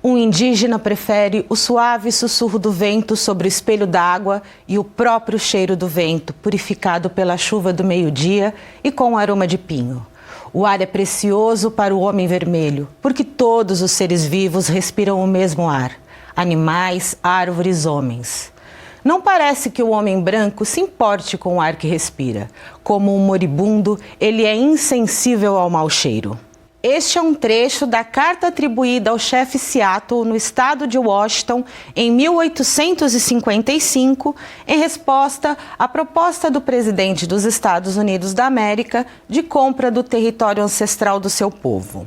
Um indígena prefere o suave sussurro do vento sobre o espelho d'água e o próprio cheiro do vento, purificado pela chuva do meio-dia e com o aroma de pinho. O ar é precioso para o homem vermelho, porque todos os seres vivos respiram o mesmo ar. Animais, árvores, homens. Não parece que o homem branco se importe com o ar que respira. Como um moribundo, ele é insensível ao mau cheiro. Este é um trecho da carta atribuída ao chefe Seattle, no estado de Washington, em 1855, em resposta à proposta do presidente dos Estados Unidos da América de compra do território ancestral do seu povo.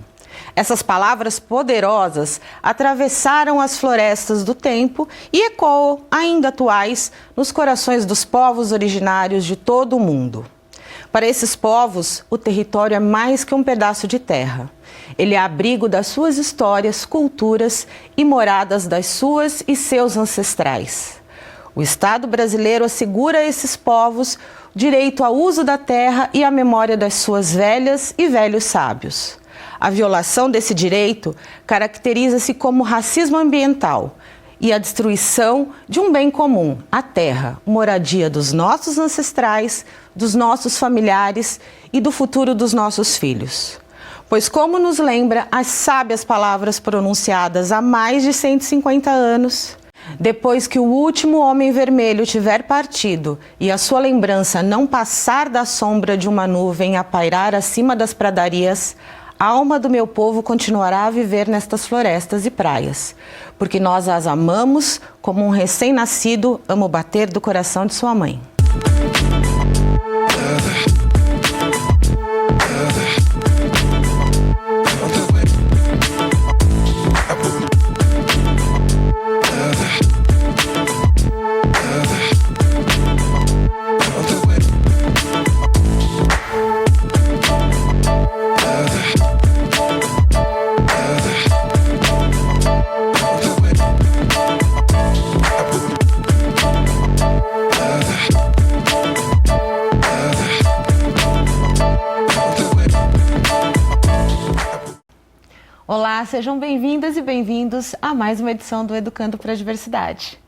Essas palavras poderosas atravessaram as florestas do tempo e ecoam, ainda atuais, nos corações dos povos originários de todo o mundo. Para esses povos, o território é mais que um pedaço de terra. Ele é abrigo das suas histórias, culturas e moradas das suas e seus ancestrais. O Estado brasileiro assegura a esses povos o direito ao uso da terra e à memória das suas velhas e velhos sábios. A violação desse direito caracteriza-se como racismo ambiental e a destruição de um bem comum, a terra, moradia dos nossos ancestrais, dos nossos familiares e do futuro dos nossos filhos. Pois, como nos lembra as sábias palavras pronunciadas há mais de 150 anos, depois que o último homem vermelho tiver partido e a sua lembrança não passar da sombra de uma nuvem a pairar acima das pradarias, a alma do meu povo continuará a viver nestas florestas e praias, porque nós as amamos como um recém-nascido ama o bater do coração de sua mãe. Olá, sejam bem-vindas e bem-vindos a mais uma edição do Educando para a Diversidade.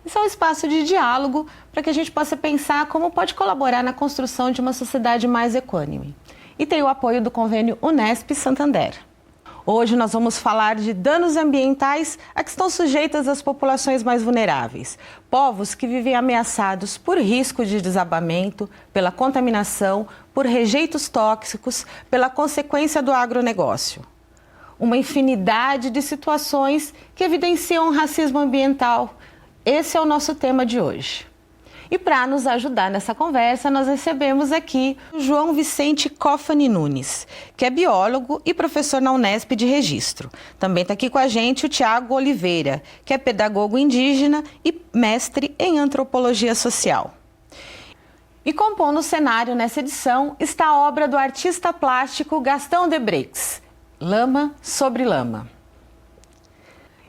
Isso é um espaço de diálogo para que a gente possa pensar como pode colaborar na construção de uma sociedade mais equânime. E tem o apoio do convênio Unesp Santander. Hoje nós vamos falar de danos ambientais a que estão sujeitas as populações mais vulneráveis. Povos que vivem ameaçados por risco de desabamento, pela contaminação, por rejeitos tóxicos, pela consequência do agronegócio. Uma infinidade de situações que evidenciam o racismo ambiental. Esse é o nosso tema de hoje. E para nos ajudar nessa conversa, nós recebemos aqui o João Vicente Cofani Nunes, que é biólogo e professor na Unesp de Registro. Também está aqui com a gente o Tiago Oliveira, que é pedagogo indígena e mestre em antropologia social. E compondo o cenário nessa edição está a obra do artista plástico Gastão Debreix, Lama sobre Lama.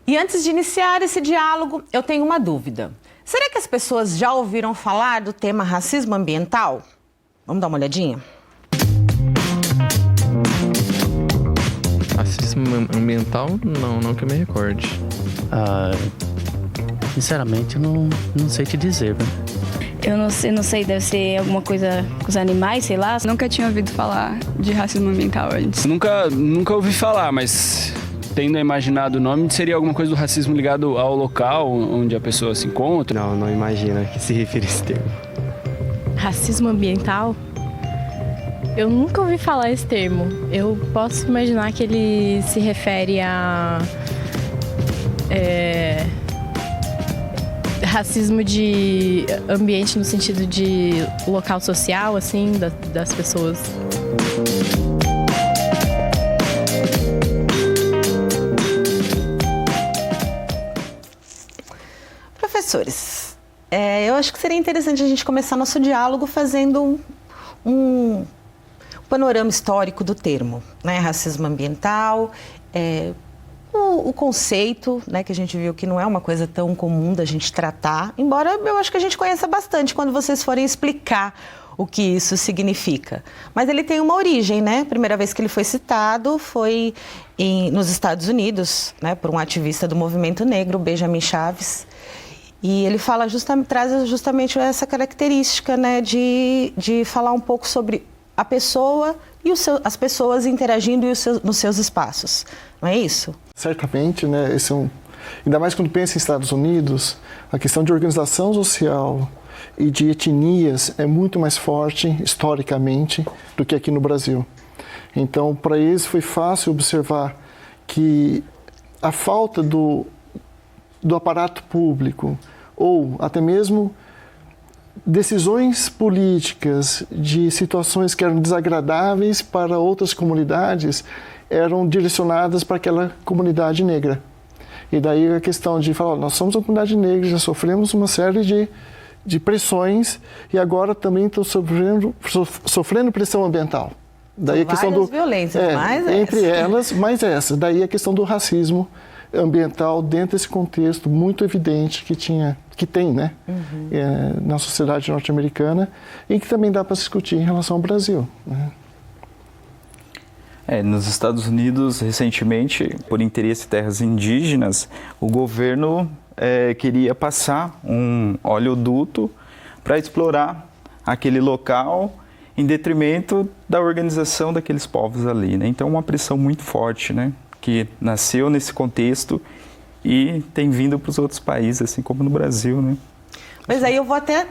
E antes de iniciar esse diálogo, eu tenho uma dúvida. Será que as pessoas já ouviram falar do tema racismo ambiental? Vamos dar uma olhadinha? Racismo ambiental? Não que eu me recorde. Sinceramente, não sei te dizer, né? Eu não sei, deve ser alguma coisa com os animais, sei lá. Nunca tinha ouvido falar de racismo ambiental antes. Nunca ouvi falar, mas tendo imaginado o nome, seria alguma coisa do racismo ligado ao local onde a pessoa se encontra? Não imagino a que se refere esse termo. Racismo ambiental? Eu nunca ouvi falar esse termo. Eu posso imaginar que ele se refere a racismo de ambiente no sentido de local social, assim, das pessoas. Professores, eu acho que seria interessante a gente começar nosso diálogo fazendo um panorama histórico do termo, né? Racismo ambiental, o conceito, né, que a gente viu que não é uma coisa tão comum da gente tratar, embora eu acho que a gente conheça bastante quando vocês forem explicar o que isso significa. Mas ele tem uma origem, né? A primeira vez que ele foi citado foi nos Estados Unidos, né, por um ativista do movimento negro, Benjamin Chaves. E ele traz justamente essa característica, né, de falar um pouco sobre a pessoa e as pessoas interagindo nos seus espaços. Não é isso? Certamente, né? Ainda mais quando pensa em Estados Unidos, a questão de organização social e de etnias é muito mais forte, historicamente, do que aqui no Brasil. Então, para eles foi fácil observar que a falta do aparato público ou até mesmo decisões políticas de situações que eram desagradáveis para outras comunidades eram direcionadas para aquela comunidade negra. E daí a questão de falar, nós somos uma comunidade negra, já sofremos uma série de pressões e agora também estão sofrendo pressão ambiental. Daí a questão violências, entre elas, mais essa. Daí a questão do racismo ambiental dentro desse contexto muito evidente que tem, né, na sociedade norte-americana e que também dá para se discutir em relação ao Brasil, né? Nos Estados Unidos, recentemente, por interesse em terras indígenas, o governo queria passar um oleoduto para explorar aquele local em detrimento da organização daqueles povos ali, né? Então, uma pressão muito forte, né, que nasceu nesse contexto e tem vindo para os outros países, assim como no Brasil, né? Mas aí eu vou até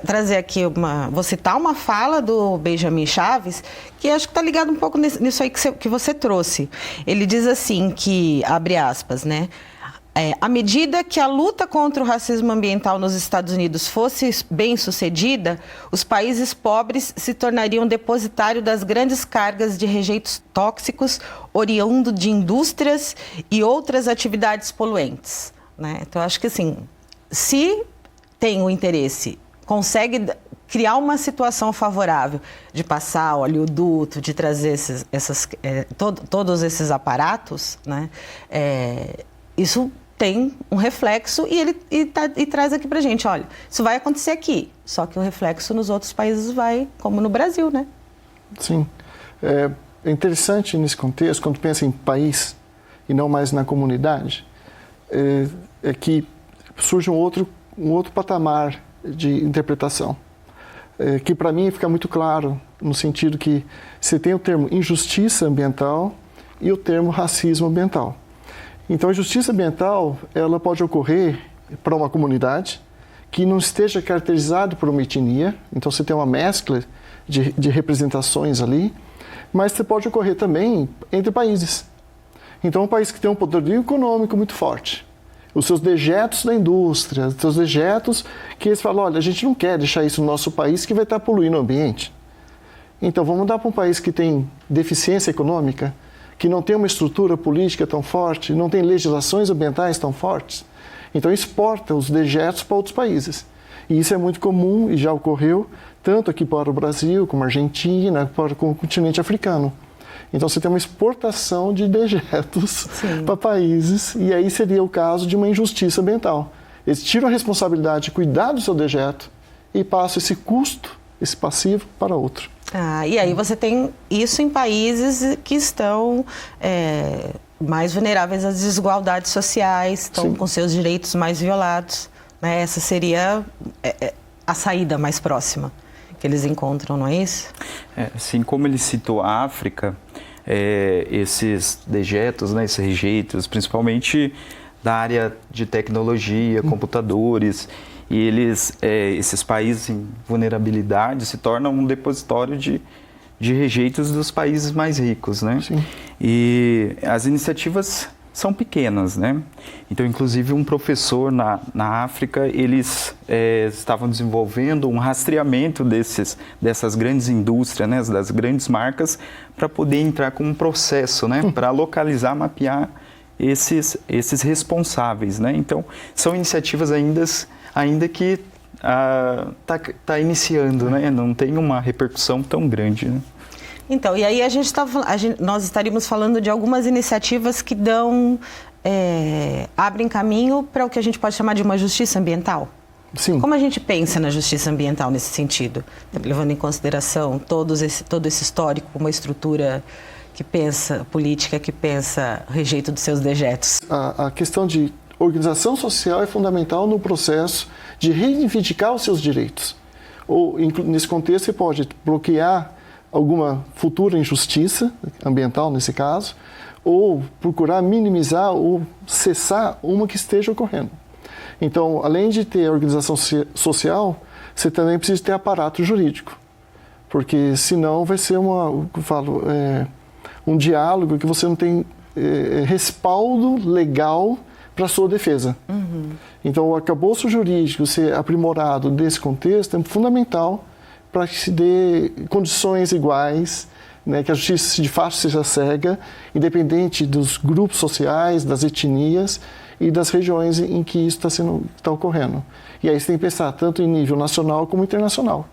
trazer aqui vou citar uma fala do Benjamin Chaves, que acho que está ligado um pouco nisso aí que você trouxe. Ele diz assim que, abre aspas, né? À medida que a luta contra o racismo ambiental nos Estados Unidos fosse bem sucedida, os países pobres se tornariam depositário das grandes cargas de rejeitos tóxicos oriundo de indústrias e outras atividades poluentes, né? Então, acho que assim, se tem o interesse, consegue criar uma situação favorável de passar oleoduto, de trazer todos esses aparatos, né? Isso tem um reflexo e traz aqui pra gente, olha, isso vai acontecer aqui, só que o reflexo nos outros países vai, como no Brasil, né? Sim. É interessante nesse contexto, quando pensa em país e não mais na comunidade, é que surge um outro patamar de interpretação, que para mim fica muito claro, no sentido que você tem o termo injustiça ambiental e o termo racismo ambiental. Então, a justiça ambiental, ela pode ocorrer para uma comunidade que não esteja caracterizada por uma etnia, então você tem uma mescla de representações ali, mas você pode ocorrer também entre países. Então, um país que tem um poderio econômico muito forte, os seus dejetos da indústria, os seus dejetos que eles falam, olha, a gente não quer deixar isso no nosso país que vai estar poluindo o ambiente. Então, vamos dar para um país que tem deficiência econômica, que não tem uma estrutura política tão forte, não tem legislações ambientais tão fortes. Então, exporta os dejetos para outros países. E isso é muito comum e já ocorreu tanto aqui para o Brasil, como a Argentina, para o continente africano. Então, você tem uma exportação de dejetos para países, e aí seria o caso de uma injustiça ambiental. Eles tiram a responsabilidade de cuidar do seu dejeto e passam esse custo, esse passivo, para outro. E aí você tem isso em países que estão mais vulneráveis às desigualdades sociais, estão com seus direitos mais violados, né? Essa seria a saída mais próxima que eles encontram, não é isso? Assim como ele citou a África, esses dejetos, né, esses rejeitos, principalmente da área de tecnologia, computadores, e esses países em vulnerabilidade se tornam um depositório de rejeitos dos países mais ricos, né? Sim. E as iniciativas são pequenas, né? Então, inclusive, um professor na África, eles estavam desenvolvendo um rastreamento dessas grandes indústrias, né, das grandes marcas, para poder entrar com um processo, né, para localizar, mapear esses responsáveis, né? Então, são iniciativas ainda que tá iniciando, né? Não tem uma repercussão tão grande, né? Então, e aí nós estaríamos falando de algumas iniciativas que abrem caminho para o que a gente pode chamar de uma justiça ambiental? Sim. Como a gente pensa na justiça ambiental nesse sentido? Levando em consideração todo esse histórico, uma estrutura que pensa, política que pensa o rejeito dos seus dejetos. A questão de organização social é fundamental no processo de reivindicar os seus direitos. Ou, nesse contexto, você pode bloquear alguma futura injustiça ambiental, nesse caso, ou procurar minimizar ou cessar uma que esteja ocorrendo. Então, além de ter organização social, você também precisa ter aparato jurídico, porque senão vai ser um diálogo que você não tem respaldo legal para a sua defesa. Então, o arcabouço jurídico ser aprimorado nesse contexto é fundamental para que se dê condições iguais, né, que a justiça de fato seja cega, independente dos grupos sociais, das etnias e das regiões em que isso está ocorrendo. E aí você tem que pensar tanto em nível nacional como internacional.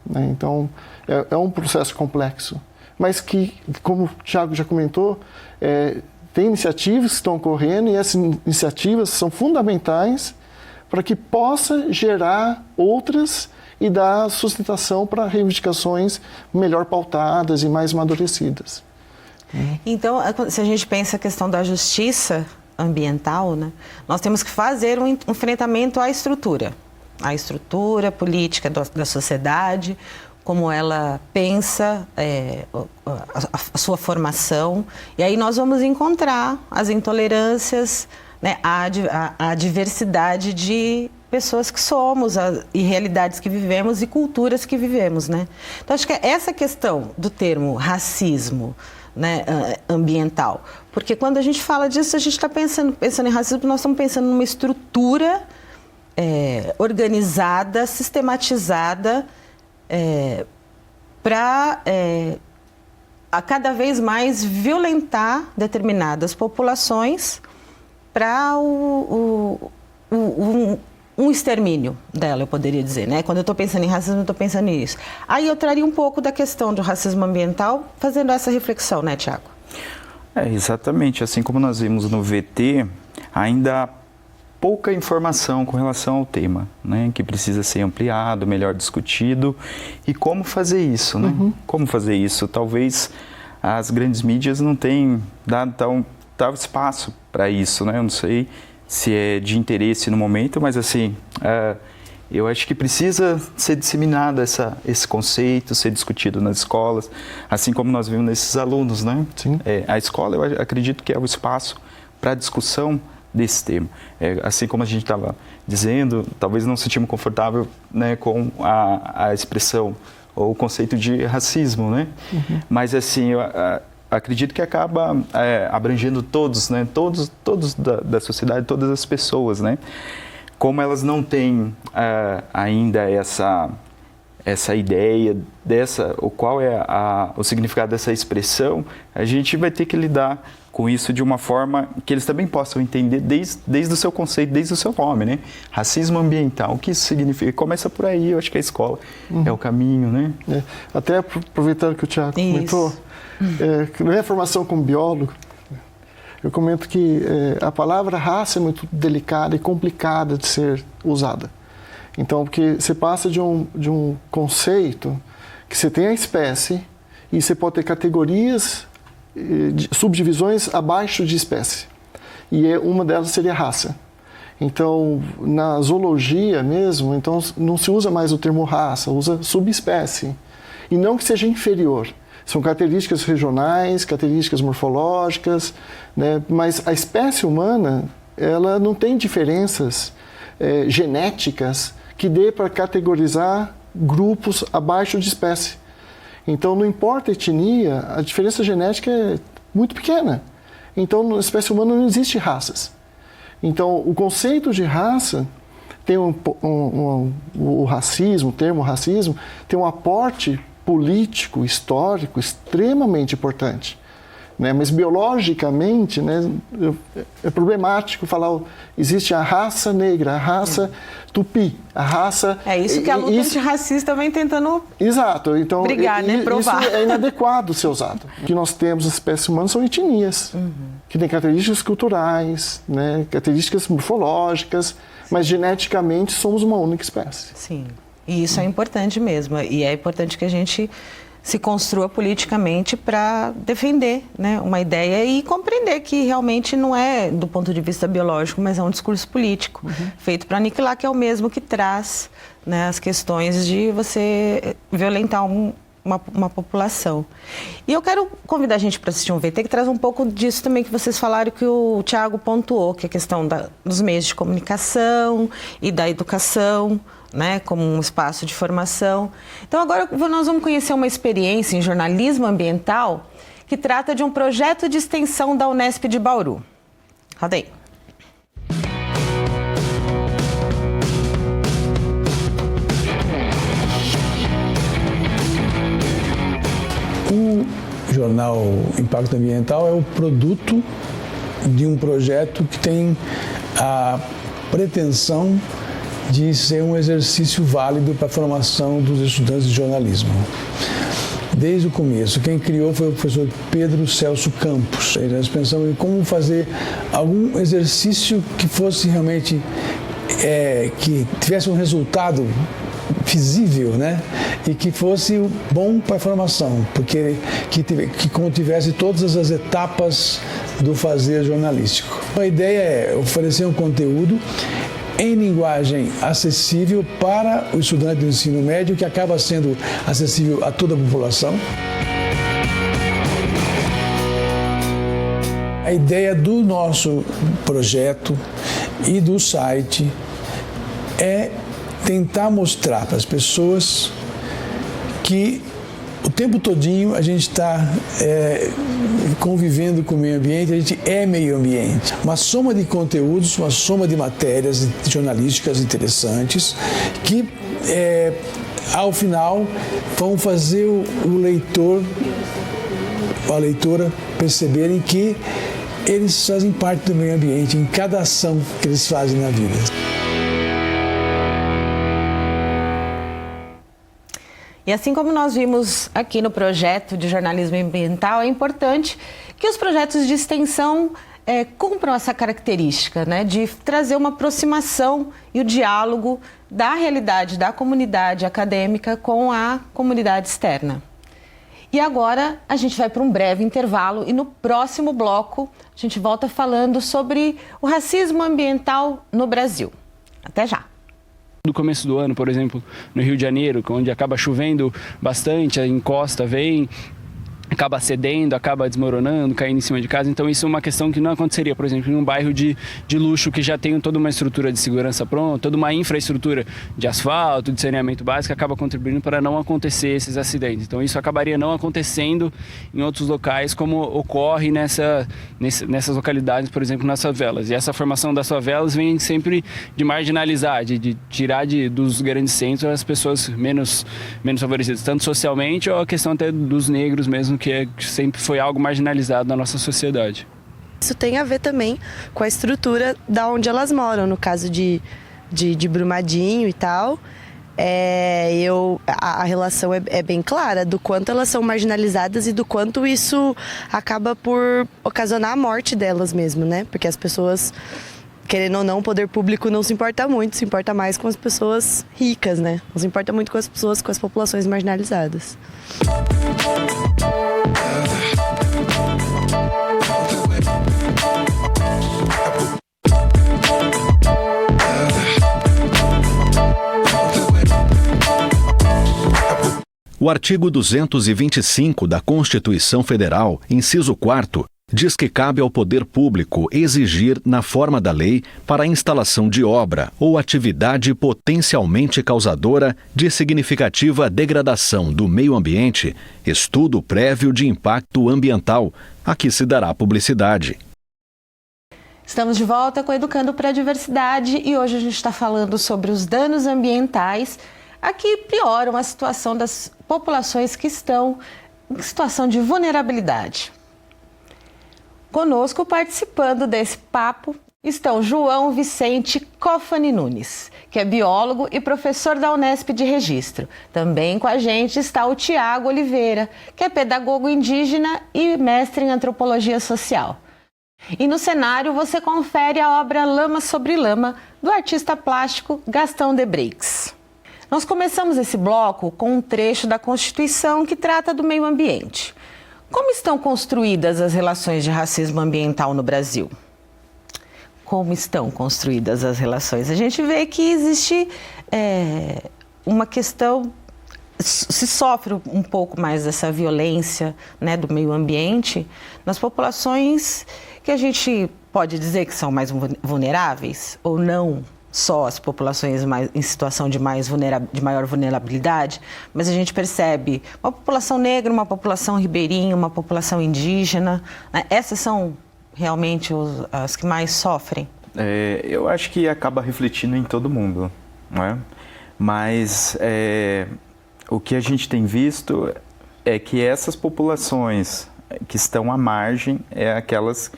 Né? Então, é um processo complexo, mas que, como o Thiago já comentou, tem iniciativas que estão ocorrendo e essas iniciativas são fundamentais para que possa gerar outras e dar sustentação para reivindicações melhor pautadas e mais amadurecidas. Então, se a gente pensa a questão da justiça ambiental, né, nós temos que fazer um enfrentamento à estrutura política da sociedade, como ela pensa a sua formação, e aí nós vamos encontrar as intolerâncias, né, a diversidade de pessoas que somos, e realidades que vivemos e culturas que vivemos, né? Então, acho que essa questão do termo racismo, né, ambiental, porque quando a gente fala disso, a gente está pensando em racismo, nós estamos pensando numa estrutura organizada, sistematizada, para a cada vez mais violentar determinadas populações para um extermínio dela, eu poderia dizer, né? Quando eu estou pensando em racismo, eu estou pensando nisso. Aí eu traria um pouco da questão do racismo ambiental, fazendo essa reflexão, né, Thiago? Exatamente. Assim como nós vimos no VT, ainda há pouca informação com relação ao tema, né? Que precisa ser ampliado, melhor discutido. E como fazer isso, né? Como fazer isso? Talvez as grandes mídias não tenham dado tal espaço para isso, né? Eu não sei se é de interesse no momento, mas assim, eu acho que precisa ser disseminado esse conceito, ser discutido nas escolas, assim como nós vimos nesses alunos, né? Sim. A escola, eu acredito que é o espaço para a discussão desse tema. Assim como a gente estava dizendo, talvez não se sentimos confortável, né, com a expressão ou o conceito de racismo, né? Mas assim, eu acredito que acaba abrangendo todos, né? Todos da sociedade, todas as pessoas, né? Como elas não têm ainda essa ideia qual é o significado dessa expressão, a gente vai ter que lidar com isso de uma forma que eles também possam entender desde o seu conceito, desde o seu nome, né? Racismo ambiental, o que isso significa? Começa por aí, eu acho que a escola é o caminho, né? Até aproveitando que o Thiago comentou, que não é formação como biólogo, eu comento que a palavra raça é muito delicada e complicada de ser usada. Então, porque você passa de um conceito que você tem a espécie e você pode ter categorias, subdivisões abaixo de espécie. E uma delas seria raça. Então, na zoologia mesmo, então não se usa mais o termo raça, usa subespécie. E não que seja inferior. São características regionais, características morfológicas, né? Mas a espécie humana, ela não tem diferenças genéticas que dê para categorizar grupos abaixo de espécie. Então, não importa a etnia, a diferença genética é muito pequena. Então, na espécie humana não existe raças. Então, o conceito de raça tem o racismo, o termo racismo, tem um aporte político, histórico, extremamente importante. né? Mas biologicamente, né, é problemático falar, existe a raça negra, a raça tupi, a raça... É isso que a luta antirracista vem tentando Exato, então brigar, né? Provar. Isso é inadequado ser usado. O que nós temos nas espécies humanas são etnias, que têm características culturais, né, características morfológicas, mas geneticamente somos uma única espécie. Sim, e isso é importante mesmo, e é importante que a gente se construa politicamente para defender, né, uma ideia e compreender que realmente não é do ponto de vista biológico, mas é um discurso político feito para aniquilar, que é o mesmo que traz, né, as questões de você violentar uma população. E eu quero convidar a gente para assistir um VT que traz um pouco disso também que vocês falaram, que o Thiago pontuou, que é a questão dos meios de comunicação e da educação, né, como um espaço de formação. Então agora nós vamos conhecer uma experiência em jornalismo ambiental que trata de um projeto de extensão da Unesp de Bauru. Roda aí. O jornal Impacto Ambiental é o produto de um projeto que tem a pretensão de ser um exercício válido para a formação dos estudantes de jornalismo. Desde o começo, quem criou foi o professor Pedro Celso Campos. Nós pensamos em como fazer algum exercício que fosse realmente, que tivesse um resultado visível, né? E que fosse bom para a formação, porque que contivesse todas as etapas do fazer jornalístico. A ideia é oferecer um conteúdo em linguagem acessível para o estudante do ensino médio, que acaba sendo acessível a toda a população. A ideia do nosso projeto e do site é tentar mostrar para as pessoas que o tempo todinho a gente está convivendo com o meio ambiente, a gente é meio ambiente. Uma soma de conteúdos, uma soma de matérias jornalísticas interessantes que, ao final, vão fazer o leitor ou a leitora perceberem que eles fazem parte do meio ambiente em cada ação que eles fazem na vida. E assim como nós vimos aqui no projeto de jornalismo ambiental, é importante que os projetos de extensão cumpram essa característica, né, de trazer uma aproximação e o diálogo da realidade da comunidade acadêmica com a comunidade externa. E agora a gente vai para um breve intervalo e no próximo bloco a gente volta falando sobre o racismo ambiental no Brasil. Até já! Do começo do ano, por exemplo, no Rio de Janeiro, onde acaba chovendo bastante, a encosta vem, acaba cedendo, acaba desmoronando, caindo em cima de casa. Então isso é uma questão que não aconteceria, por exemplo, em um bairro de luxo que já tem toda uma estrutura de segurança pronta, toda uma infraestrutura de asfalto, de saneamento básico, acaba contribuindo para não acontecer esses acidentes. Então isso acabaria não acontecendo em outros locais, como ocorre nessas localidades, por exemplo, nas favelas. E essa formação das favelas vem sempre de marginalizar, de tirar dos grandes centros as pessoas menos favorecidas, tanto socialmente ou a questão até dos negros mesmo, que sempre foi algo marginalizado na nossa sociedade. Isso tem a ver também com a estrutura da onde elas moram, no caso de Brumadinho e tal. A relação é bem clara do quanto elas são marginalizadas e do quanto isso acaba por ocasionar a morte delas mesmo, né? Porque as pessoas, querendo ou não, o poder público não se importa muito, se importa mais com as pessoas ricas, né? Não se importa muito com as pessoas, com as populações marginalizadas. O artigo 225 da Constituição Federal, inciso 4º, diz que cabe ao poder público exigir, na forma da lei, para a instalação de obra ou atividade potencialmente causadora de significativa degradação do meio ambiente, estudo prévio de impacto ambiental, a que se dará publicidade. Estamos de volta com Educando para a Diversidade e hoje a gente está falando sobre os danos ambientais a que pioram a situação das populações que estão em situação de vulnerabilidade. Conosco, participando desse papo, estão João Vicente Cofani Nunes, que é biólogo e professor da Unesp de Registro. Também com a gente está o Tiago Oliveira, que é pedagogo indígena e mestre em antropologia social. E no cenário você confere a obra Lama sobre Lama, do artista plástico Gastão Debreix. Nós começamos esse bloco com um trecho da Constituição que trata do meio ambiente. Como estão construídas as relações de racismo ambiental no Brasil? Como estão construídas as relações? A gente vê que existe uma questão, se sofre um pouco mais dessa violência, né, do meio ambiente nas populações que a gente pode dizer que são mais vulneráveis, ou não só as populações em situação de maior vulnerabilidade, mas a gente percebe uma população negra, uma população ribeirinha, uma população indígena, né? Essas são realmente as que mais sofrem? Eu acho que acaba refletindo em todo mundo, não é? Mas o que a gente tem visto é que essas populações que estão à margem é aquelas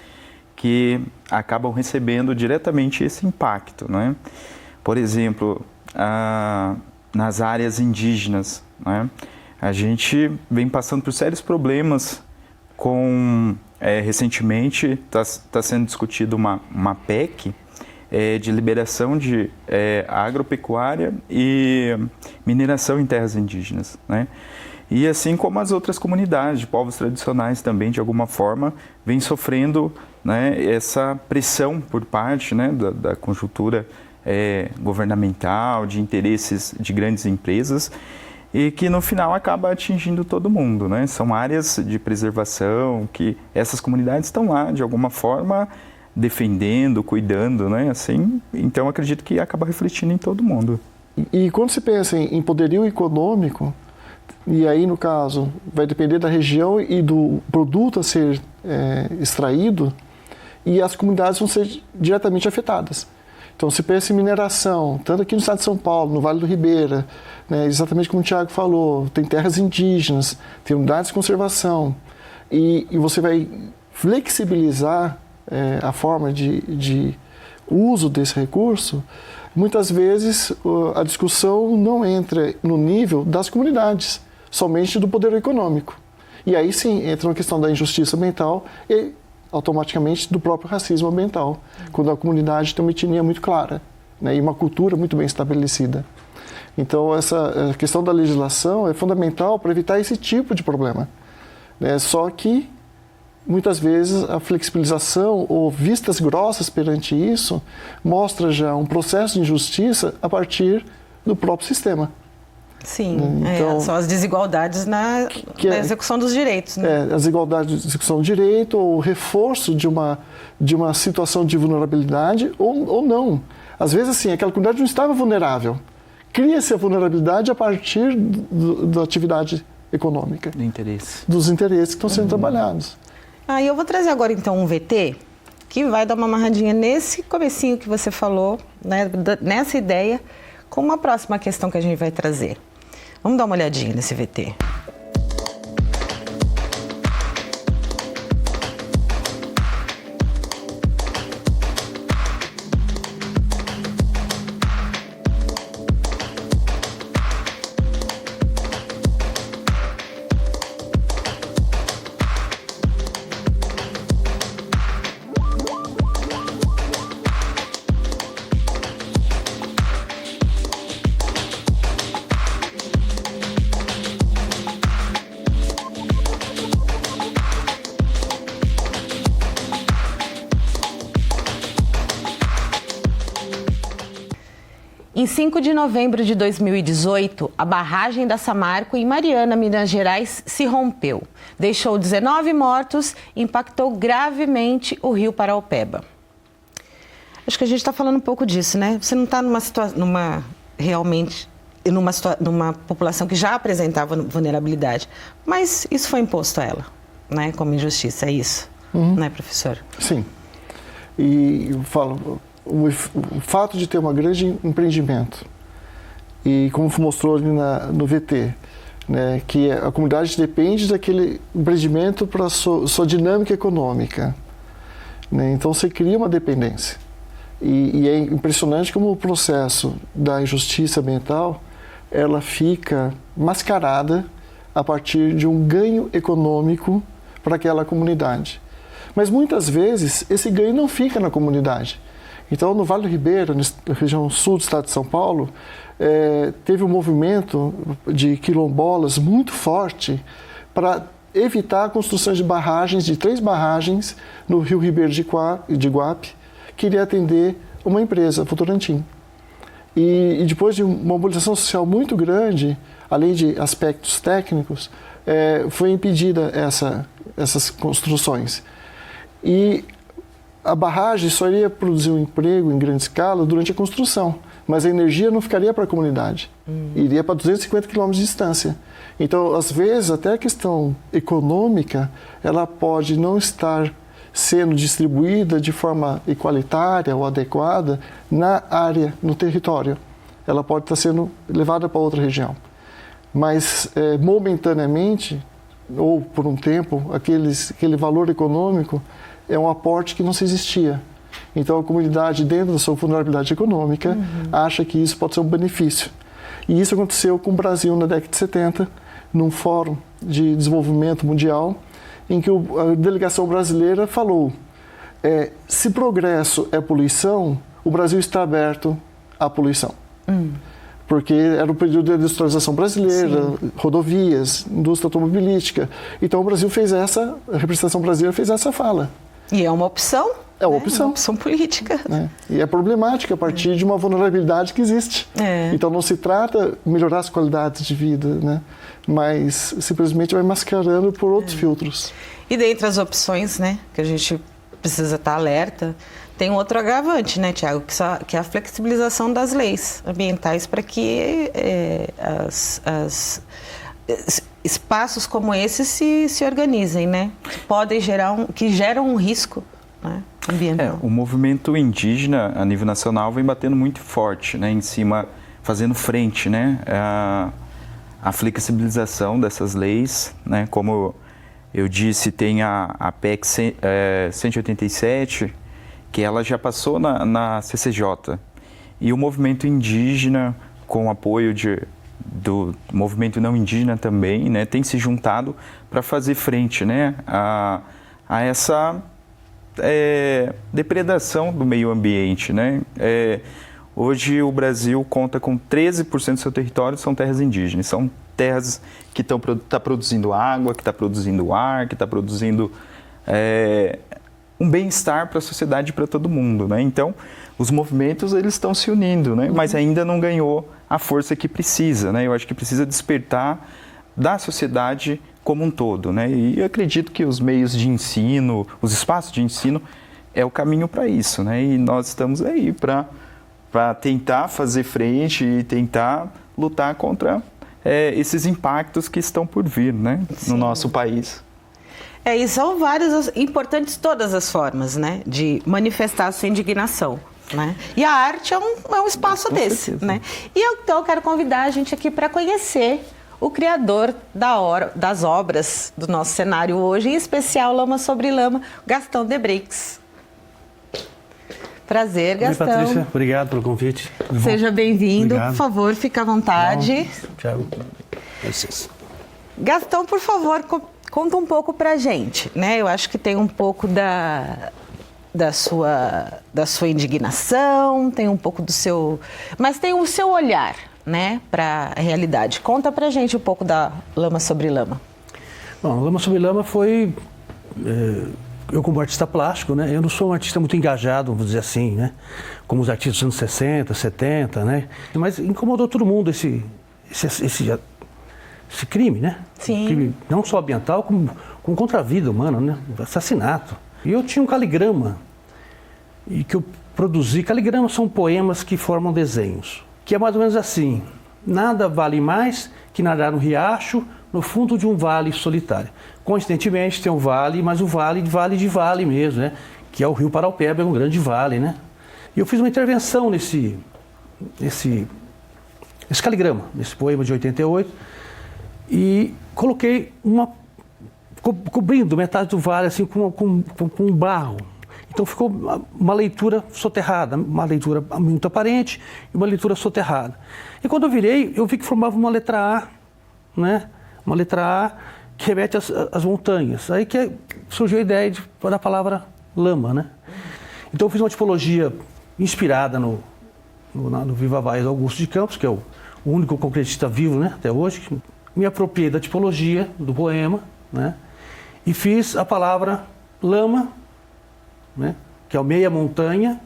que acabam recebendo diretamente esse impacto, não é? Por exemplo, nas áreas indígenas, não é? A gente vem passando por sérios problemas com... recentemente está sendo discutida uma PEC de liberação de agropecuária e mineração em terras indígenas, né? E assim como as outras comunidades de povos tradicionais também, de alguma forma, vem sofrendo, né, essa pressão por parte, né, da conjuntura governamental, de interesses de grandes empresas, e que no final acaba atingindo todo mundo, né? São áreas de preservação que essas comunidades estão lá, de alguma forma, defendendo, cuidando, né? Assim, então acredito que acaba refletindo em todo mundo. E quando se pensa em poderio econômico, e aí no caso vai depender da região e do produto a ser extraído, e as comunidades vão ser diretamente afetadas. Então, se pensa em mineração, tanto aqui no estado de São Paulo, no Vale do Ribeira, né, exatamente como o Tiago falou, tem terras indígenas, tem unidades de conservação, e você vai flexibilizar a forma de uso desse recurso. Muitas vezes a discussão não entra no nível das comunidades, somente do poder econômico. E aí sim entra uma questão da injustiça ambiental e automaticamente do próprio racismo ambiental, quando a comunidade tem uma etnia muito clara, né, e uma cultura muito bem estabelecida. Então, essa questão da legislação é fundamental para evitar esse tipo de problema, né? Só que, muitas vezes, a flexibilização ou vistas grossas perante isso mostra já um processo de injustiça a partir do próprio sistema. Sim, então, são as desigualdades na execução dos direitos, né? As desigualdades de execução do direito, ou o reforço de uma situação de vulnerabilidade, ou não. Às vezes, assim, aquela comunidade não estava vulnerável. Cria-se a vulnerabilidade a partir da atividade econômica. Dos interesses que estão sendo trabalhados. E eu vou trazer agora, então, um VT que vai dar uma amarradinha nesse comecinho que você falou, né, nessa ideia, com uma próxima questão que a gente vai trazer. Vamos dar uma olhadinha nesse VT. Em 5 de novembro de 2018, a barragem da Samarco, em Mariana, Minas Gerais, se rompeu. Deixou 19 mortos e impactou gravemente o rio Paraopeba. Acho que a gente está falando um pouco disso, né? Você não está numa população que já apresentava vulnerabilidade, mas isso foi imposto a ela, né? Como injustiça, é isso, né, professor? Sim. E eu falo... O fato de ter um grande empreendimento e como mostrou ali no VT, né, que a comunidade depende daquele empreendimento para sua dinâmica econômica, né? Então você cria uma dependência. E é impressionante como o processo da injustiça ambiental ela fica mascarada a partir de um ganho econômico para aquela comunidade. Mas muitas vezes esse ganho não fica na comunidade. Então, no Vale do Ribeira, na região sul do estado de São Paulo, teve um movimento de quilombolas muito forte para evitar a construção de barragens, de 3 barragens no Rio Ribeiro de Iguape, que iria atender uma empresa, Votorantim. E depois de uma mobilização social muito grande, além de aspectos técnicos, foi impedida essas construções. E a barragem só iria produzir um emprego em grande escala durante a construção, mas a energia não ficaria para a comunidade, iria para 250 quilômetros de distância. Então, às vezes, até a questão econômica, ela pode não estar sendo distribuída de forma igualitária ou adequada na área, no território. Ela pode estar sendo levada para outra região. Mas, momentaneamente, ou por um tempo, aquele valor econômico é um aporte que não se existia. Então, a comunidade, dentro da sua vulnerabilidade econômica, acha que isso pode ser um benefício. E isso aconteceu com o Brasil na década de 70, num fórum de desenvolvimento mundial, em que a delegação brasileira falou: se progresso é poluição, o Brasil está aberto à poluição. Porque era o período da industrialização brasileira, rodovias, indústria automobilística. Então o Brasil a representação brasileira fez essa fala. E é uma opção. É uma opção. É uma opção política. E é problemática a partir de uma vulnerabilidade que existe. Então não se trata de melhorar as qualidades de vida, né? Mas simplesmente vai mascarando por outros filtros. E dentre as opções, né, que a gente precisa estar alerta, tem um outro agravante, né, Tiago, que é a flexibilização das leis ambientais para que espaços como esse se organizem, né? Que geram um risco, né, ambiental. O movimento indígena a nível nacional vem batendo muito forte, né, em cima, fazendo frente, né, a flexibilização dessas leis, né, como eu disse, tem a PEC 187, que ela já passou na CCJ. E o movimento indígena, com o apoio do movimento não indígena também, né, tem se juntado para fazer frente, né, a essa depredação do meio ambiente, né. Hoje o Brasil conta com 13% do seu território são terras indígenas, são terras que estão produzindo água, que está produzindo ar, que está produzindo um bem-estar para a sociedade e para todo mundo, né? Então, os movimentos eles estão se unindo, né? Mas ainda não ganhou a força que precisa, né? Eu acho que precisa despertar da sociedade como um todo, né? E eu acredito que os meios de ensino, os espaços de ensino é o caminho para isso, né? E nós estamos aí para tentar fazer frente e tentar lutar contra esses impactos que estão por vir, né, no nosso país. E são várias, importantes todas as formas, né, de manifestar a sua indignação, né? E a arte é um espaço desse, né? E então eu quero convidar a gente aqui para conhecer o criador das obras do nosso cenário hoje, em especial Lama sobre Lama, Gastão Debreix. Prazer, Gastão. Oi, Patrícia. Obrigado pelo convite. Seja bem-vindo. Por favor, fique à vontade. Tiago. Gastão, por favor, conta um pouco pra gente, né? Eu acho que tem um pouco da sua indignação, tem um pouco do seu... Mas tem o seu olhar, né, para a realidade. Conta pra gente um pouco da Lama sobre Lama. Bom, Lama sobre Lama foi... Eu, como artista plástico, né, eu não sou um artista muito engajado, vamos dizer assim, né, como os artistas dos anos 60, 70, né, mas incomodou todo mundo esse crime, né? Sim. Crime não só ambiental, como contra a vida humana, né, assassinato. E eu tinha um caligrama, e que eu produzi. Caligramas são poemas que formam desenhos, que é mais ou menos assim: nada vale mais que nadar no riacho, no fundo de um vale solitário. Coincidentemente tem um vale, mas o vale de vale mesmo, né? Que é o Rio Paraupeba, é um grande vale, né? E eu fiz uma intervenção nesse caligrama, nesse poema de 88, e coloquei cobrindo metade do vale assim com barro. Então ficou uma leitura soterrada, uma leitura muito aparente e uma leitura soterrada. E quando eu virei, eu vi que formava uma letra A, né? Uma letra A que remete às montanhas. Aí que surgiu a ideia da palavra lama, né? Então eu fiz uma tipologia inspirada no Viva Voz Augusto de Campos, que é o único concretista vivo, né, até hoje. Me apropriei da tipologia do poema, né? E fiz a palavra lama, né, que é o meia montanha,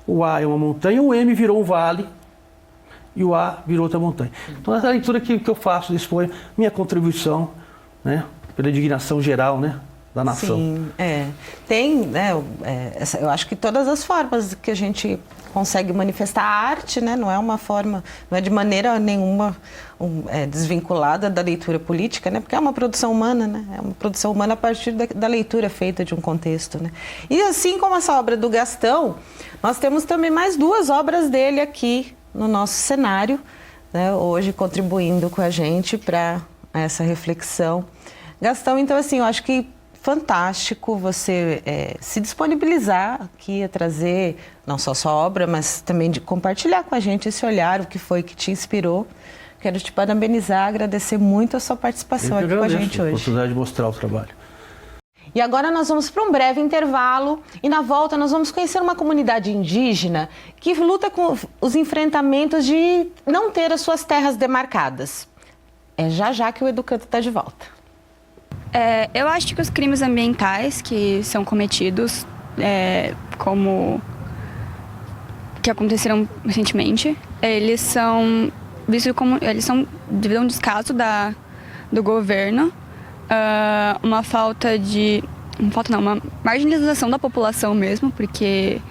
o A é uma montanha, o M virou um vale e o A virou outra montanha. Então essa é a leitura que eu faço desse poema, minha contribuição, né, pela indignação geral, né, da nação. Sim, tem, né, eu acho que todas as formas que a gente consegue manifestar a arte, né, não é uma forma, não é de maneira nenhuma desvinculada da leitura política, né, porque é uma produção humana, né, é uma produção humana a partir da leitura feita de um contexto, né. E assim como essa obra do Gastão, nós temos também mais 2 obras dele aqui no nosso cenário, né, hoje contribuindo com a gente para essa reflexão. Gastão, então assim, eu acho que fantástico você se disponibilizar aqui a trazer não só sua obra, mas também de compartilhar com a gente esse olhar, o que foi que te inspirou. Quero te parabenizar, agradecer muito a sua participação aqui com a gente hoje. A oportunidade de mostrar o trabalho. E agora nós vamos para um breve intervalo e na volta nós vamos conhecer uma comunidade indígena que luta com os enfrentamentos de não ter as suas terras demarcadas. É já que o Educando está de volta. Eu acho que os crimes ambientais que são cometidos, como que aconteceram recentemente, eles são vistos como devido a um descaso do governo, uma marginalização da população mesmo, porque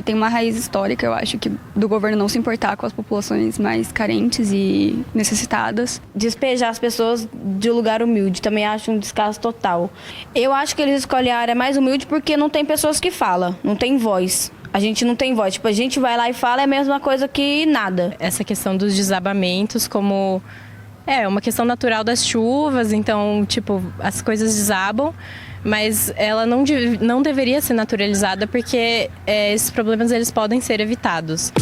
tem uma raiz histórica, eu acho, que do governo não se importar com as populações mais carentes e necessitadas. Despejar as pessoas de um lugar humilde, também acho um descaso total. Eu acho que eles escolhem a área mais humilde porque não tem pessoas que falam, não tem voz. A gente não tem voz, tipo, a gente vai lá e fala é a mesma coisa que nada. Essa questão dos desabamentos como... É uma questão natural das chuvas, então, tipo, as coisas desabam, mas ela não deveria ser naturalizada porque esses problemas eles podem ser evitados.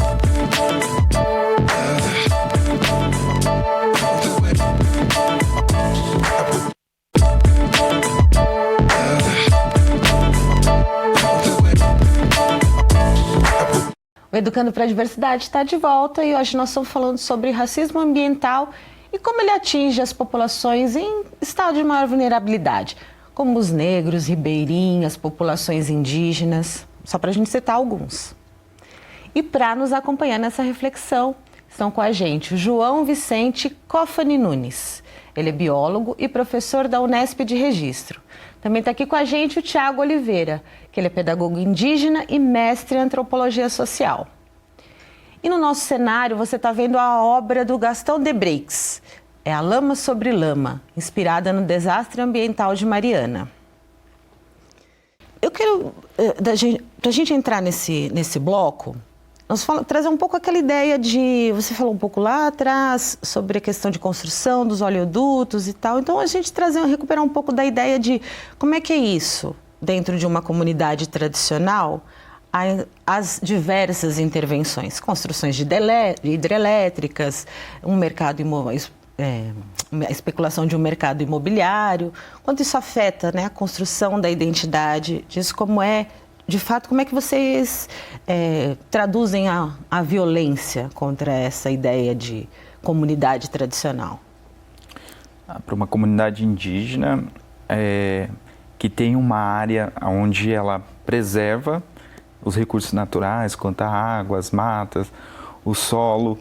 O Educando para a Diversidade está de volta e hoje nós estamos falando sobre racismo ambiental e como ele atinge as populações em estado de maior vulnerabilidade, como os negros, ribeirinhas, populações indígenas, só para a gente citar alguns. E para nos acompanhar nessa reflexão, estão com a gente o João Vicente Cofani Nunes. Ele é biólogo e professor da Unesp de Registro. Também está aqui com a gente o Tiago Oliveira, que ele é pedagogo indígena e mestre em antropologia social. E no nosso cenário você está vendo a obra do Gastão de Breix, é A Lama sobre Lama, inspirada no desastre ambiental de Mariana. Eu quero, para a gente entrar nesse bloco, nós trazer um pouco aquela ideia de, você falou um pouco lá atrás sobre a questão de construção dos oleodutos e tal, então a gente recuperar um pouco da ideia de como é que é isso dentro de uma comunidade tradicional, as diversas intervenções, construções de hidrelétricas, a especulação de um mercado imobiliário, quanto isso afeta, né, a construção da identidade, disso como é, de fato, como é que vocês traduzem a violência contra essa ideia de comunidade tradicional? Para uma comunidade indígena que tem uma área onde ela preserva os recursos naturais, quanto a água, as matas, o solo,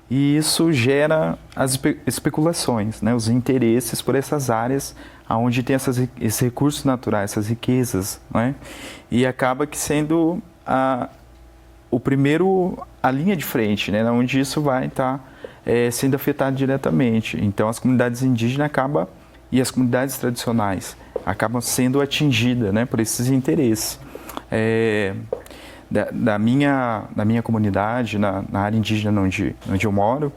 e isso gera as especulações, né, os interesses por essas áreas onde tem esses recursos naturais, essas riquezas, né, e acaba que sendo a linha de frente, né, onde isso vai estar sendo afetado diretamente. Então as comunidades indígenas e as comunidades tradicionais acabam sendo atingidas, né, por esses interesses. Da minha comunidade, na área indígena onde eu moro,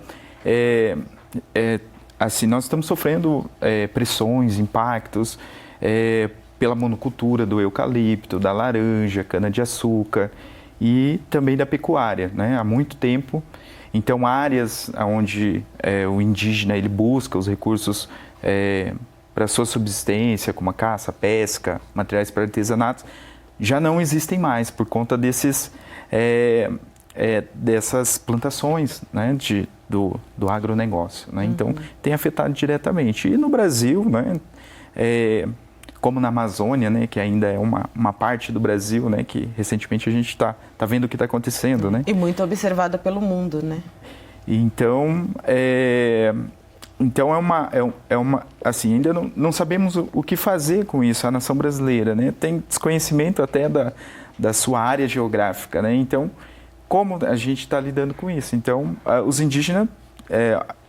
assim, nós estamos sofrendo pressões, impactos pela monocultura do eucalipto, da laranja, cana-de-açúcar e também da pecuária, né? Há muito tempo. Então, áreas onde o indígena ele busca os recursos para sua subsistência, como a caça, a pesca, materiais para artesanatos, já não existem mais por conta dessas plantações, né, do agronegócio, né? Então, tem afetado diretamente. E no Brasil, né, como na Amazônia, né, que ainda é uma parte do Brasil, né, que recentemente a gente está vendo o que está acontecendo, né? E muito observada pelo mundo, né? Então, assim, ainda não sabemos o que fazer com isso, a nação brasileira, né? Tem desconhecimento até da sua área geográfica, né? Então, como a gente está lidando com isso? Então, os indígenas,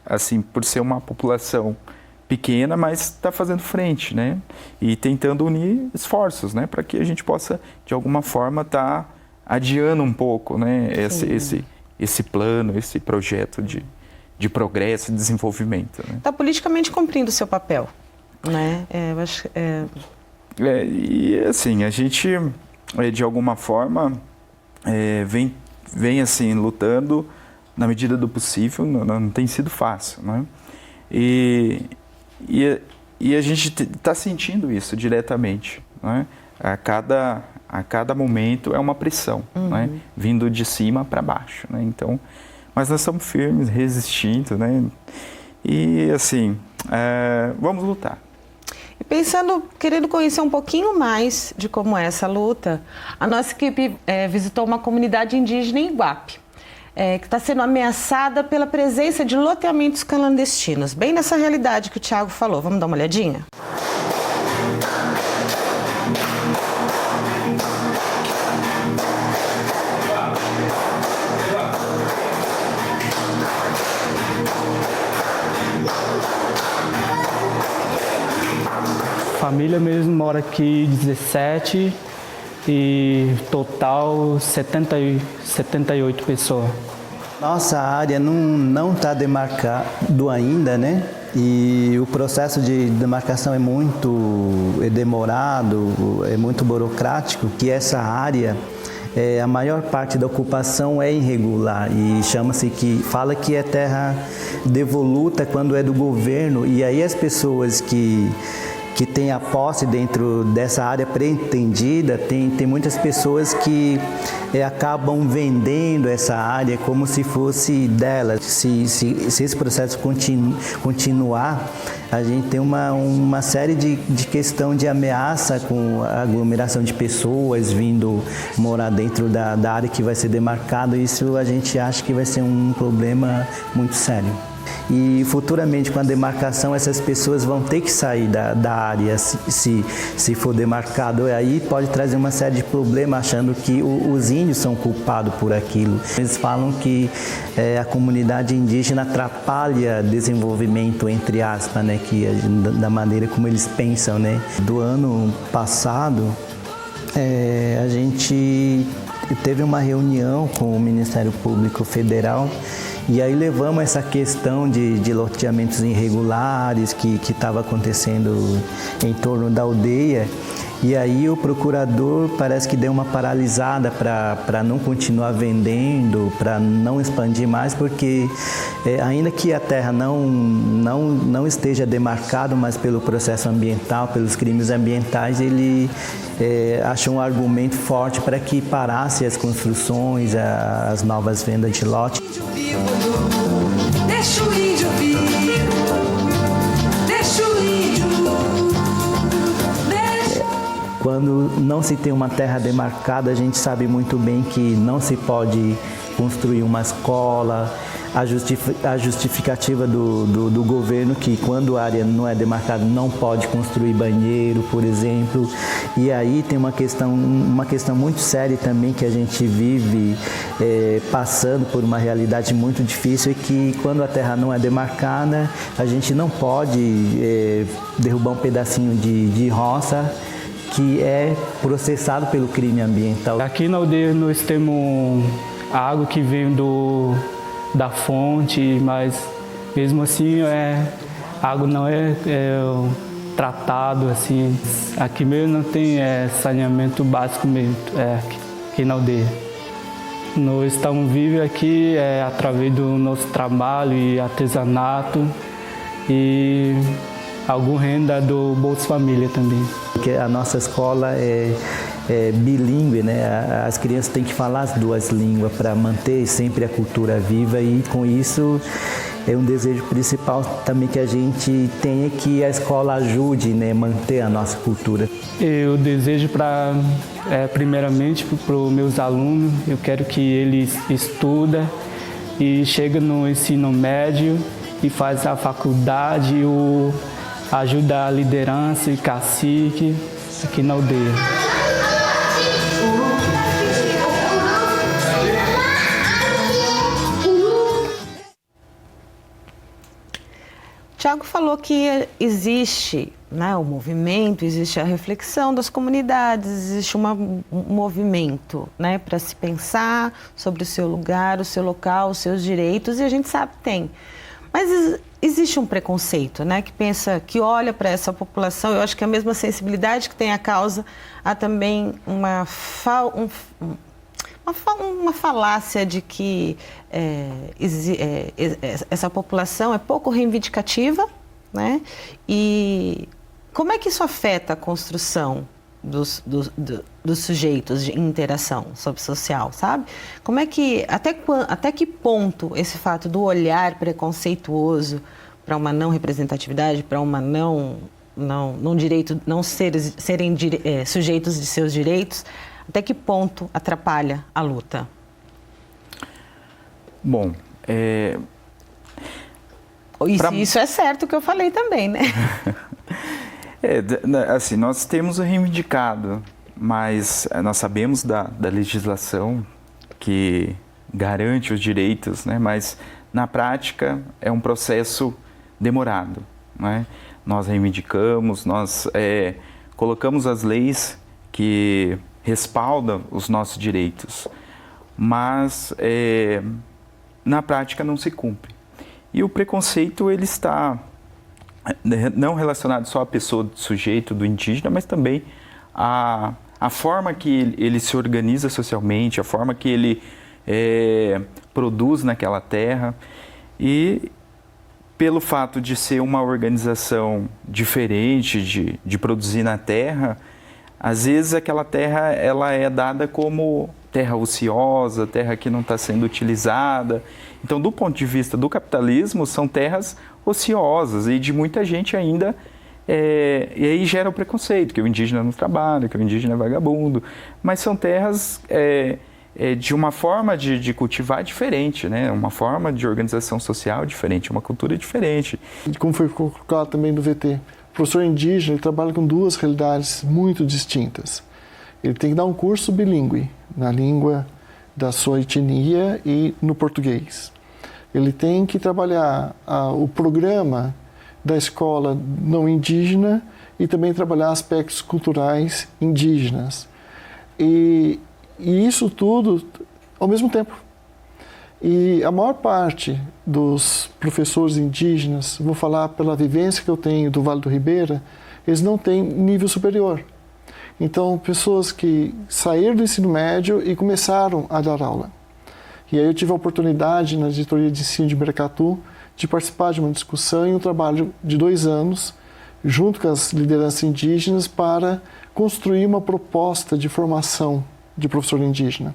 assim, por ser uma população pequena, mas está fazendo frente, né? E tentando unir esforços, né? Para que a gente possa, de alguma forma, estar adiando um pouco, né? Esse plano, esse projeto de progresso e desenvolvimento. Né? Está politicamente cumprindo o seu papel, né? Eu acho, e assim, a gente, de alguma forma, vem assim, lutando na medida do possível, não tem sido fácil, né? E a gente está sentindo isso diretamente, né? A cada momento é uma pressão, né? Vindo de cima para baixo, né? Então, mas nós estamos firmes, resistindo, né? E assim, vamos lutar. E pensando, querendo conhecer um pouquinho mais de como é essa luta, a nossa equipe visitou uma comunidade indígena em Iguape, que está sendo ameaçada pela presença de loteamentos clandestinos, bem nessa realidade que o Thiago falou. Vamos dar uma olhadinha? Família mesmo mora aqui 17 e total 78 pessoas. Nossa área não está demarcado ainda, né? E o processo de demarcação é muito demorado, é muito burocrático, que essa área, a maior parte da ocupação é irregular e fala que é terra devoluta quando é do governo, e aí as pessoas que tem a posse dentro dessa área pretendida, tem muitas pessoas que acabam vendendo essa área como se fosse dela. Se esse processo continuar, a gente tem uma série de questão de ameaça com a aglomeração de pessoas vindo morar dentro da área que vai ser demarcada. Isso a gente acha que vai ser um problema muito sério. E futuramente, com a demarcação, essas pessoas vão ter que sair da área se for demarcado. E aí pode trazer uma série de problemas, achando que os índios são culpados por aquilo. Eles falam que a comunidade indígena atrapalha desenvolvimento, entre aspas, né, da maneira como eles pensam, né. Do ano passado, a gente teve uma reunião com o Ministério Público Federal. E aí levamos essa questão de loteamentos irregulares que estava acontecendo em torno da aldeia. E aí o procurador parece que deu uma paralisada para não continuar vendendo, para não expandir mais, porque ainda que a terra não esteja demarcada, mas pelo processo ambiental, pelos crimes ambientais, ele achou um argumento forte para que parasse as construções, as novas vendas de lote. Deixa o índio vir, deixa o índio. Quando não se tem uma terra demarcada, a gente sabe muito bem que não se pode construir uma escola. A justificativa do governo que quando a área não é demarcada não pode construir banheiro, por exemplo. E aí tem uma questão muito séria também que a gente vive passando por uma realidade muito difícil, e que quando a terra não é demarcada, a gente não pode derrubar um pedacinho de roça que é processado pelo crime ambiental. Aqui na aldeia nós temos água que vem da fonte, mas mesmo assim a água não é tratado, assim. Aqui mesmo não tem saneamento básico mesmo, aqui na aldeia. Nós estamos vivos aqui através do nosso trabalho e artesanato e alguma renda do Bolsa Família também. Porque a nossa escola é bilíngue, né? As crianças têm que falar as duas línguas para manter sempre a cultura viva e com isso é um desejo principal também que a gente tenha que a escola ajude, né, manter a nossa cultura. Eu desejo primeiramente para os meus alunos, eu quero que eles estudem e cheguem no ensino médio e fazem a faculdade, ajuda a liderança e cacique aqui na aldeia. Tiago falou que existe, né, o movimento, existe a reflexão das comunidades, existe um movimento, né, para se pensar sobre o seu lugar, o seu local, os seus direitos, e a gente sabe que tem. Mas existe um preconceito, né, que pensa, que olha para essa população, eu acho que a mesma sensibilidade que tem a causa, há também uma falácia de que essa população é pouco reivindicativa, né? E como é que isso afeta a construção dos sujeitos de interação social, sabe? Como é que, até que ponto esse fato do olhar preconceituoso para uma não representatividade, para uma não direito, não serem sujeitos de seus direitos, até que ponto atrapalha a luta? Bom, Isso é certo o que eu falei também, né? Assim, nós temos reivindicado, mas nós sabemos da legislação que garante os direitos, né? Mas na prática é um processo demorado, né? Nós reivindicamos, nós colocamos as leis que respaldam os nossos direitos, mas na prática não se cumpre. E o preconceito ele está não relacionado só à pessoa do sujeito, do indígena, mas também a forma que ele se organiza socialmente, a forma que ele produz naquela terra. E pelo fato de ser uma organização diferente de produzir na terra, às vezes aquela terra ela é dada como terra ociosa, terra que não está sendo utilizada. Então, do ponto de vista do capitalismo, são terras ociosas e de muita gente ainda, e aí gera o preconceito, que o indígena não trabalha, que o indígena é vagabundo, mas são terras de uma forma de cultivar diferente, né? Uma forma de organização social diferente, uma cultura diferente. Como foi colocado também no VT, o professor indígena ele trabalha com duas realidades muito distintas. Ele tem que dar um curso bilíngue na língua da sua etnia e no português. Ele tem que trabalhar o programa da escola não indígena e também trabalhar aspectos culturais indígenas. E isso tudo ao mesmo tempo. E a maior parte dos professores indígenas, vou falar pela vivência que eu tenho do Vale do Ribeira, eles não têm nível superior. Então, pessoas que saíram do ensino médio e começaram a dar aula. E aí eu tive a oportunidade, na editoria de ensino de Mercatu, de participar de uma discussão e um trabalho de 2 anos, junto com as lideranças indígenas, para construir uma proposta de formação de professor indígena.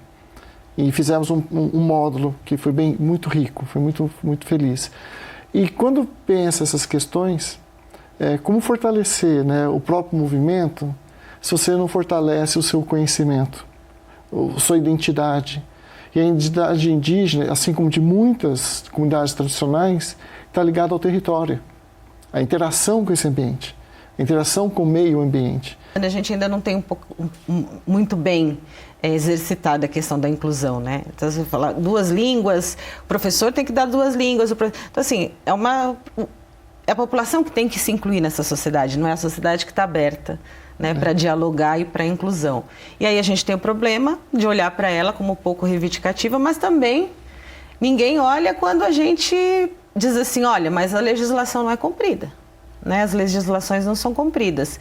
E fizemos um módulo que foi muito rico, foi muito feliz. E quando pensa essas questões, como fortalecer, né, o próprio movimento, se você não fortalece o seu conhecimento, a sua identidade. E a identidade indígena, assim como de muitas comunidades tradicionais, está ligada ao território, à interação com esse ambiente, a interação com o meio ambiente. A gente ainda não tem muito bem exercitada a questão da inclusão, né? Então, você fala 2 línguas, o professor tem que dar 2 línguas. Então, assim, é a população que tem que se incluir nessa sociedade, não é a sociedade que está aberta, né, para dialogar e para inclusão. E aí a gente tem o problema de olhar para ela como pouco reivindicativa, mas também ninguém olha quando a gente diz assim, olha, mas a legislação não é cumprida. né, as legislações não são cumpridas.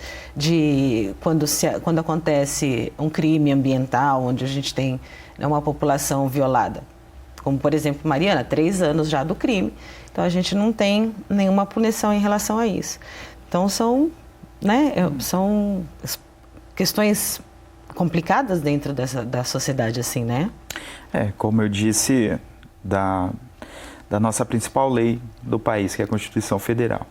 Quando acontece um crime ambiental, onde a gente tem, né, uma população violada, como por exemplo Mariana, 3 anos já do crime, então a gente não tem nenhuma punição em relação a isso. Então são questões complicadas dentro da sociedade, assim, né? Como eu disse, da nossa principal lei do país, que é a Constituição Federal.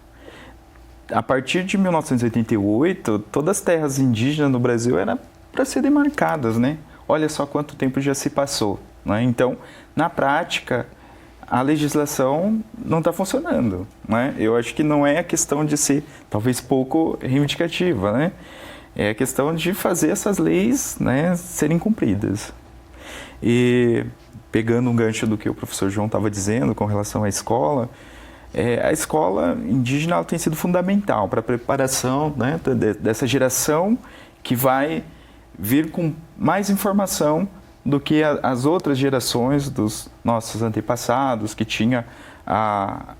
A partir de 1988, todas as terras indígenas no Brasil eram para ser demarcadas, né? Olha só quanto tempo já se passou, né? Então, na prática, a legislação não está funcionando, né? Eu acho que não é a questão de ser, talvez, pouco reivindicativa, né? É a questão de fazer essas leis, né, serem cumpridas. E, pegando um gancho do que o professor João estava dizendo com relação à escola, a escola indígena ela tem sido fundamental para a preparação, né, dessa geração que vai vir com mais informação do que as outras gerações dos nossos antepassados, que tinha a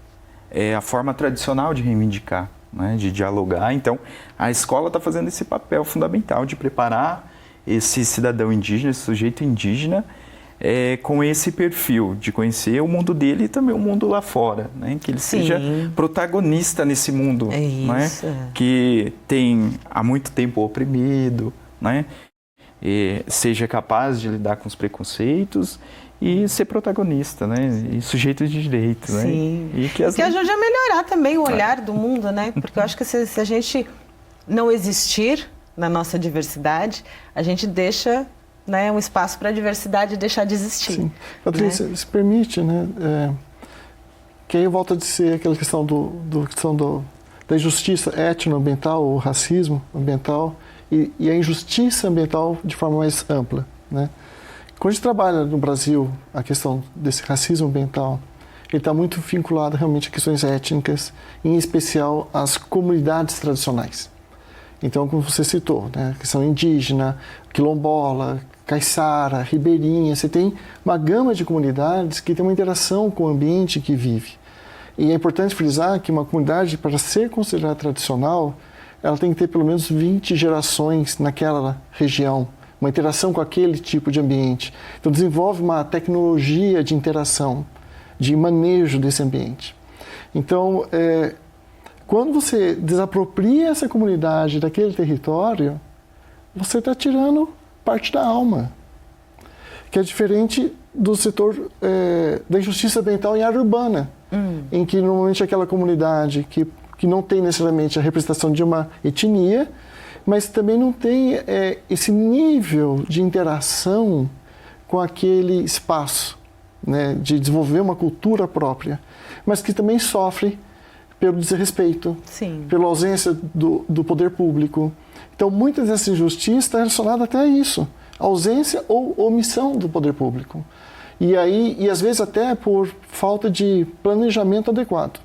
forma tradicional de reivindicar, né, de dialogar. Então, a escola está fazendo esse papel fundamental de preparar esse cidadão indígena, esse sujeito indígena, com esse perfil de conhecer o mundo dele e também o mundo lá fora, né? Que ele seja protagonista nesse mundo, né? Que tem há muito tempo oprimido, né? E seja capaz de lidar com os preconceitos e ser protagonista, né? E sujeito de direito, né? E que ajude a melhorar também o olhar do mundo, né? Porque eu acho que se a gente não existir na nossa diversidade, a gente deixa, né, um espaço para a diversidade deixar de existir. Sim. Patrícia, se permite, né? Que aí volta a ser aquela questão da injustiça étnico-ambiental, o racismo ambiental e a injustiça ambiental de forma mais ampla, né? Quando a gente trabalha no Brasil a questão desse racismo ambiental, ele está muito vinculado realmente a questões étnicas, em especial às comunidades tradicionais. Então, como você citou, né, a questão indígena, quilombola, caiçara, ribeirinha, você tem uma gama de comunidades que tem uma interação com o ambiente que vive. E é importante frisar que uma comunidade, para ser considerada tradicional, ela tem que ter pelo menos 20 gerações naquela região, uma interação com aquele tipo de ambiente. Então, desenvolve uma tecnologia de interação, de manejo desse ambiente. Então, quando você desapropria essa comunidade daquele território, você está tirando parte da alma, que é diferente do setor da injustiça ambiental em área urbana, em que normalmente aquela comunidade que não tem necessariamente a representação de uma etnia, mas também não tem esse nível de interação com aquele espaço, né, de desenvolver uma cultura própria, mas que também sofre pelo desrespeito, pela ausência do poder público. Então, muitas dessas injustiças estão relacionadas até a isso, ausência ou omissão do poder público. E às vezes até por falta de planejamento adequado.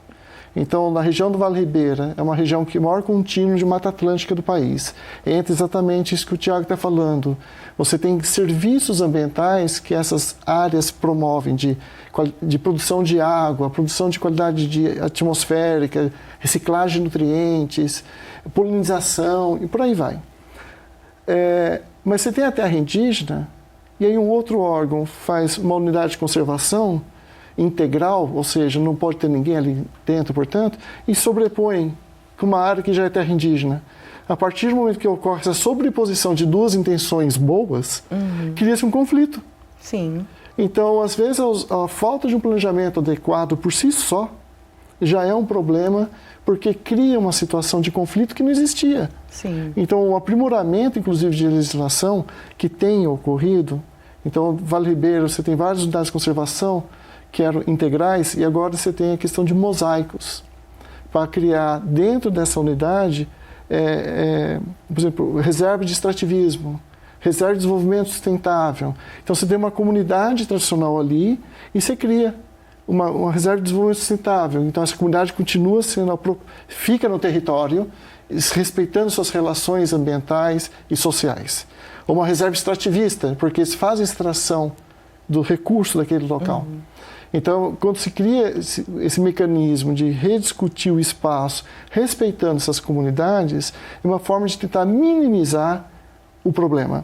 Então, na região do Vale Ribeira, é uma região que é o maior contínuo de Mata Atlântica do país. Entra exatamente isso que o Tiago está falando. Você tem serviços ambientais que essas áreas promovem de produção de água, produção de qualidade atmosférica, reciclagem de nutrientes, polinização e por aí vai. Mas você tem a terra indígena e aí um outro órgão faz uma unidade de conservação integral, ou seja, não pode ter ninguém ali dentro, portanto, e sobrepõe com uma área que já é terra indígena. A partir do momento que ocorre essa sobreposição de duas intenções boas, cria-se um conflito. Então, às vezes, a falta de um planejamento adequado por si só já é um problema, porque cria uma situação de conflito que não existia. Então, o aprimoramento, inclusive, de legislação que tem ocorrido, então, Vale Ribeira, você tem várias unidades de conservação que eram integrais, e agora você tem a questão de mosaicos, para criar dentro dessa unidade, por exemplo, reserva de extrativismo, reserva de desenvolvimento sustentável. Então você tem uma comunidade tradicional ali e você cria uma reserva de desenvolvimento sustentável. Então essa comunidade continua fica no território, respeitando suas relações ambientais e sociais. Ou uma reserva extrativista, porque eles fazem extração do recurso daquele local. Então, quando se cria esse mecanismo de rediscutir o espaço, respeitando essas comunidades, é uma forma de tentar minimizar o problema.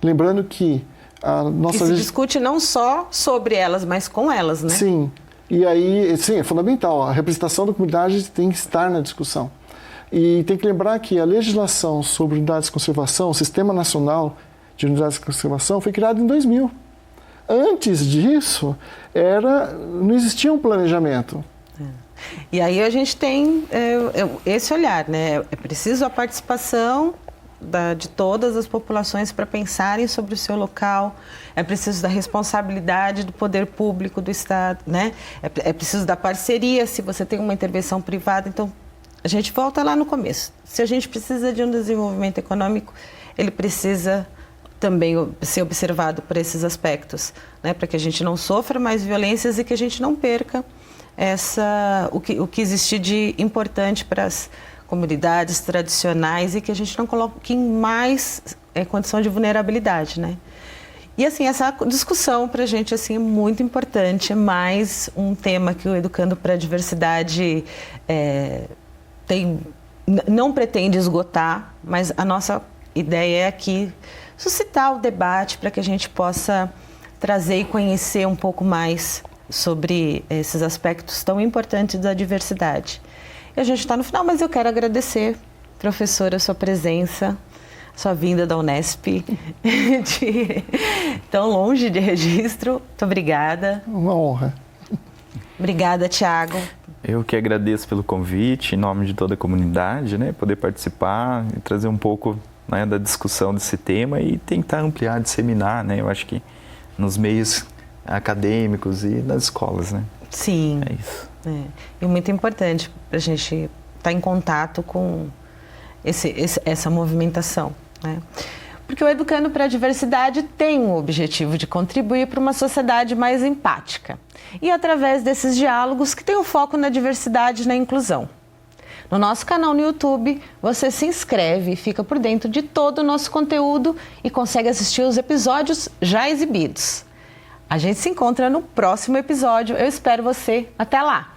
Lembrando que a nossa... E se discute não só sobre elas, mas com elas, né? Sim. E aí, sim, é fundamental. A representação da comunidade tem que estar na discussão. E tem que lembrar que a legislação sobre unidades de conservação, o Sistema Nacional de Unidades de Conservação, foi criado em 2000. Antes disso, não existia um planejamento. E aí a gente tem esse olhar, né? É preciso a participação de todas as populações para pensarem sobre o seu local, é preciso da responsabilidade do poder público do Estado, né? É preciso da parceria, se você tem uma intervenção privada. Então, a gente volta lá no começo. Se a gente precisa de um desenvolvimento econômico, ele precisa também ser observado por esses aspectos, né? Para que a gente não sofra mais violências e que a gente não perca o que existe de importante para as comunidades tradicionais e que a gente não coloque em mais condição de vulnerabilidade, né? E assim, essa discussão para a gente assim, é muito importante, é mais um tema que o Educando para a Diversidade não pretende esgotar, mas a nossa ideia é aqui suscitar o debate para que a gente possa trazer e conhecer um pouco mais sobre esses aspectos tão importantes da diversidade. E a gente está no final, mas eu quero agradecer, professora, a sua presença, sua vinda da Unesp, tão longe de Registro. Muito obrigada. Uma honra. Obrigada, Tiago. Eu que agradeço pelo convite, em nome de toda a comunidade, né, poder participar e trazer um pouco, né, da discussão desse tema e tentar ampliar, disseminar, né, eu acho que nos meios acadêmicos e nas escolas, né. Sim. É isso. E muito importante para a gente estar em contato com essa movimentação, né? Porque o Educando para a Diversidade tem o objetivo de contribuir para uma sociedade mais empática. E através desses diálogos que tem o foco na diversidade e na inclusão. No nosso canal no YouTube, você se inscreve e fica por dentro de todo o nosso conteúdo e consegue assistir os episódios já exibidos. A gente se encontra no próximo episódio. Eu espero você. Até lá!